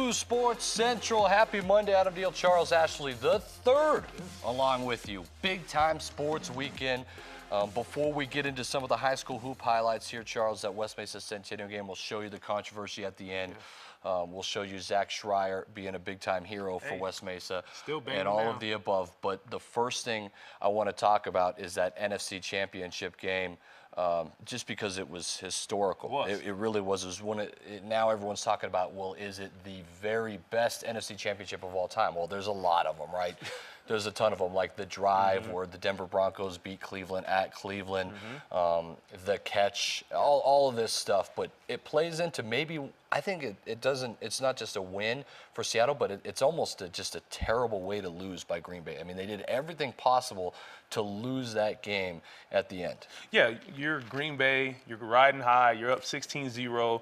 uSports Central. Happy Monday. Adam Deal, Charles Ashley the third, along with you. Big time sports weekend. Before we get into some of the high school hoop highlights here, Charles, that West Mesa Centennial game, we'll show you the controversy at the end. We'll show you Zach Schreier being a big-time hero for West Mesa and all of the above. But the first thing I want to talk about is that NFC Championship game. Just because it was historical. It really was. It was one now everyone's talking about, well, is it the very best NFC Championship of all time? Well, there's a lot of them, right? There's a ton of them, like the drive where the Denver Broncos beat Cleveland at Cleveland, the catch, all of this stuff. But it plays into maybe, I think it doesn't, it's not just a win for Seattle, but it's almost just a terrible way to lose by Green Bay. I mean, they did everything possible to lose that game at the end. Yeah, you're Green Bay, you're riding high, you're up 16-0.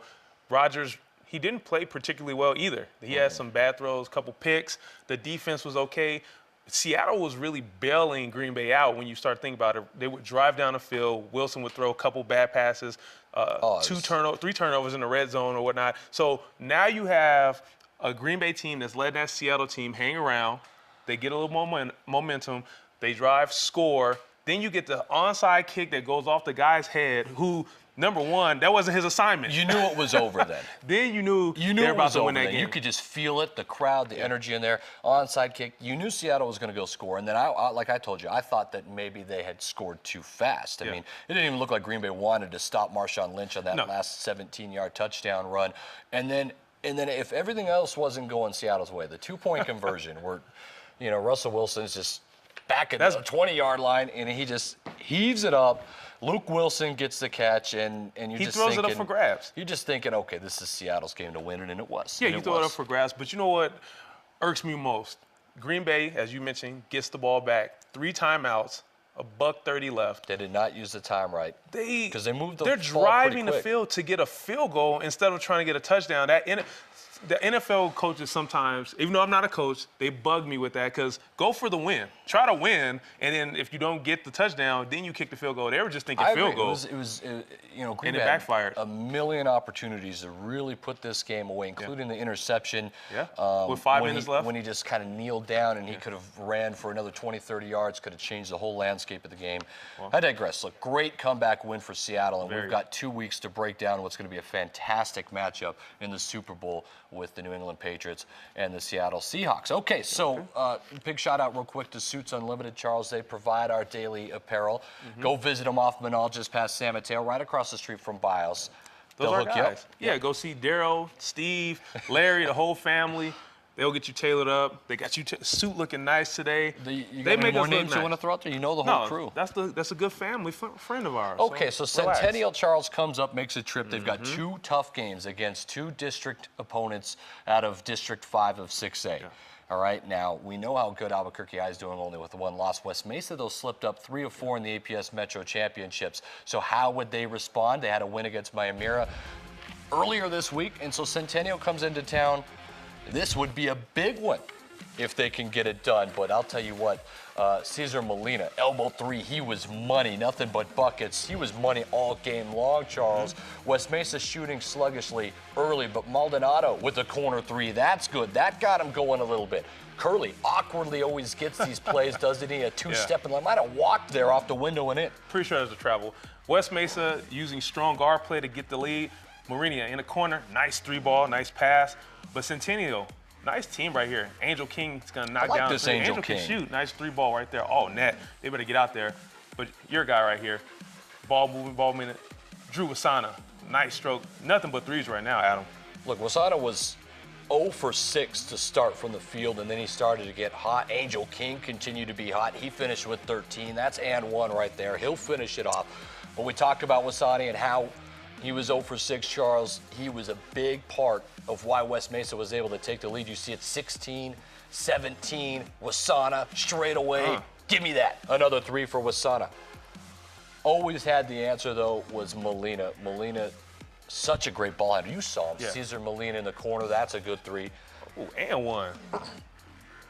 Rodgers, he didn't play particularly well either. He had some bad throws, couple picks. The defense was okay. Seattle was really bailing Green Bay out when you start thinking about it. They would drive down the field. Wilson would throw a couple bad passes, 3 turnovers in the red zone or whatnot. So now you have a Green Bay team that's letting that Seattle team hang around. They get a little momentum. They drive, score. Then you get the onside kick that goes off the guy's head who, number one, that wasn't his assignment. You knew it was over then. Then you knew they were about to win that game. You could just feel it, the crowd, the energy in there. Onside kick. You knew Seattle was going to go score. And then, like I told you, I thought that maybe they had scored too fast. I mean, it didn't even look like Green Bay wanted to stop Marshawn Lynch on that last 17-yard touchdown run. And then if everything else wasn't going Seattle's way, the two-point conversion where, you know, Russell Wilson's just back at the 20-yard line, and he just heaves it up. Luke Wilson gets the catch, and he throws it up for grabs. You're just thinking, okay, this is Seattle's game to win, and it was. Yeah, you throw it up for grabs. But you know what irks me most? Green Bay, as you mentioned, gets the ball back. 3 timeouts, $1:30 left. They did not use the time right. Because they moved the ball They're driving the field to get a field goal instead of trying to get a touchdown. The NFL coaches sometimes, even though I'm not a coach, they bug me with that because go for the win. Try to win, and then if you don't get the touchdown, then you kick the field goal. They were just thinking field goal. It was you know, Green Bay Bay backfired. A million opportunities to really put this game away, including the interception. With 5 minutes left. When he just kind of kneeled down and he could have ran for another 20, 30 yards, could have changed the whole landscape of the game. I digress. Look, great comeback win for Seattle, and we've got 2 weeks to break down what's going to be a fantastic matchup in the Super Bowl with the New England Patriots and the Seattle Seahawks. Okay, so big shout out real quick to Suits Unlimited, Charles. They provide our daily apparel. Go visit them off Manal, just past San Mateo, right across the street from BIOS. Those are guys. Yeah, go see Daryl, Steve, Larry, the whole family. They'll get you tailored up. They got you suit looking nice today. They make more names you want to throw out there? You know the whole crew. That's a good family friend of ours. Okay, so Centennial Charles comes up, makes a trip. They've got 2 tough games against 2 district opponents out of District 5 of 6A. All right, now we know how good Albuquerque High is doing, only with 1 loss. West Mesa, though, slipped up 3 of 4 in the APS Metro Championships. So how would they respond? They had a win against Mayamira earlier this week, and so Centennial comes into town. This would be a big one if they can get it done. But I'll tell you what, Cesar Molina, elbow 3, he was money, nothing but buckets. He was money all game long, Charles. West Mesa shooting sluggishly early, but Maldonado with a corner 3, that's good. That got him going a little bit. Curley awkwardly always gets these plays, doesn't he? A 2-step and might have walked there off the window and in. Pretty sure there's a travel. West Mesa using strong guard play to get the lead. Marinia in the corner, nice 3-ball, nice pass. But Centennial, nice team right here. Angel King's gonna knock down. This Angel King can shoot, nice 3-ball right there. Oh, net. They better get out there. But your guy right here, ball moving, ball minute. Drew Wasana, nice stroke. Nothing but 3s right now, Adam. Look, Wasana was 0 for 6 to start from the field, and then he started to get hot. Angel King continued to be hot. He finished with 13. That's and 1 right there. He'll finish it off. But we talked about Wasani and how he was 0 for 6, Charles. He was a big part of why West Mesa was able to take the lead. You see it 16, 17, Wasana straight away. Give me that. Another 3 for Wasana. Always had the answer, though, was Molina. Molina, such a great ball handler. You saw him. Cesar Molina in the corner. That's a good 3. Ooh, and 1.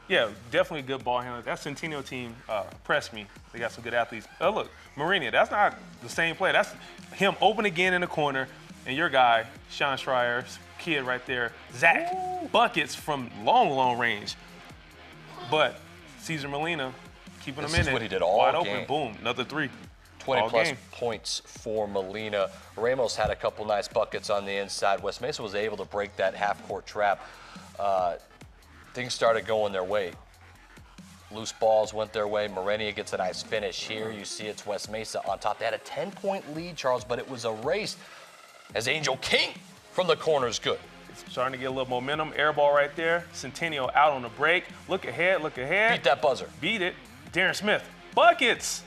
Yeah, definitely a good ball handler. That Centennial team impressed me. They got some good athletes. Oh, look, Marinia, that's not the same play. That's him open again in the corner, and your guy, Sean Schreier, kid right there, Zach. Buckets from long, long range. But Cesar Molina keeping him in it. This is what he did all wide game. open, boom, another three. 20-plus points for Molina. Ramos had a couple nice buckets on the inside. West Mesa was able to break that half-court trap. Things started going their way. Loose balls went their way. Morenia gets a nice finish here. You see it's West Mesa on top. They had a 10-point lead, Charles, but it was a race as Angel King from the corner is good. It's starting to get a little momentum. Air ball right there. Centennial out on the break. Look ahead, look ahead. Beat that buzzer. Beat it. Darren Smith. Buckets.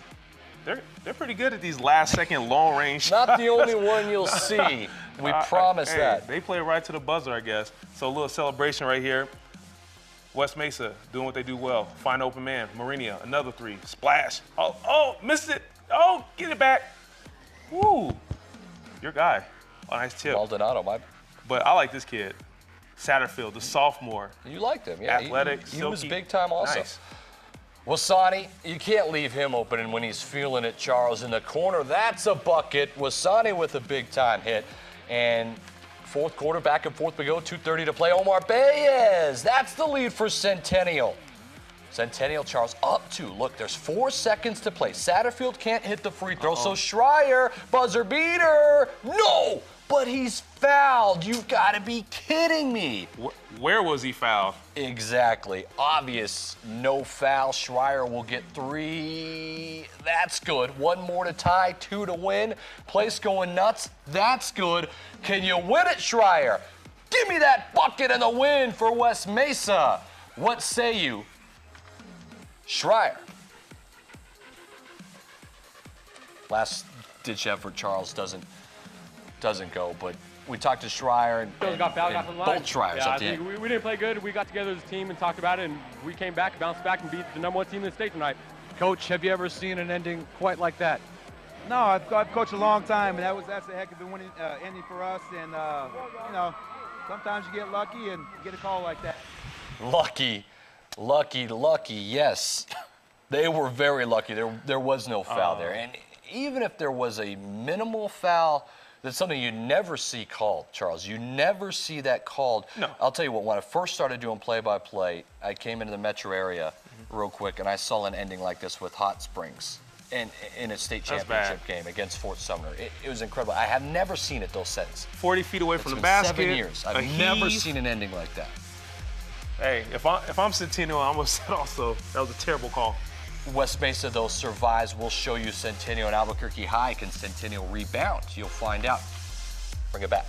They're pretty good at these last-second long-range shots. Not the only one you'll see. We promise that. They play right to the buzzer, I guess. So a little celebration right here. West Mesa doing what they do well. Find open man. Mourinho, another three. Splash. Oh, missed it. Oh, get it back. Woo. Your guy. Oh, nice tip. Maldonado, But I like this kid. Satterfield, the sophomore. You liked him, yeah. Athletic, he was silky. big time also. Nice. Wasani, you can't leave him open, and when he's feeling it, Charles, in the corner, that's a bucket. Wasani with a big-time hit. And fourth quarter, back and forth we go, 2:30 to play. Omar Baez, that's the lead for Centennial. Centennial, Charles, up 2. Look, there's 4 seconds to play. Satterfield can't hit the free throw, so Schreier, buzzer beater. No, but he's fouled. You've got to be kidding me. Where was he fouled? Exactly. Obvious no foul. Schreier will get 3. That's good. 1 more to tie, 2 to win. Place going nuts. That's good. Can you win it, Schreier? Give me that bucket and the win for West Mesa. What say you, Schreier? Last ditch effort, Charles doesn't go, but we talked to Schreier and got fouled, got from the line. both Schreiers yeah, at the I end. think we didn't play good. We got together as a team and talked about it, and we came back, bounced back, and beat the #1 team in the state tonight. Coach, have you ever seen an ending quite like that? No, I've coached a long time, and that's a heck of a winning ending for us. And you know, sometimes you get lucky and you get a call like that. Lucky, yes. They were very lucky. There was no foul there. And even if there was a minimal foul, that's something you never see called, Charles. You never see that called. No. I'll tell you what, when I first started doing play-by-play, I came into the metro area real quick, and I saw an ending like this with Hot Springs in a state That's championship bad. game against Fort Sumner. It was incredible. I have never seen it, though, since. 40 feet away from It's the been basket. 7 years. a I've never heave. seen an ending like that. Hey, if I'm Centennial, I'm upset also. That was a terrible call. West Mesa, though, survives. We'll show you Centennial and Albuquerque High. Can Centennial rebound? You'll find out. Bring it back.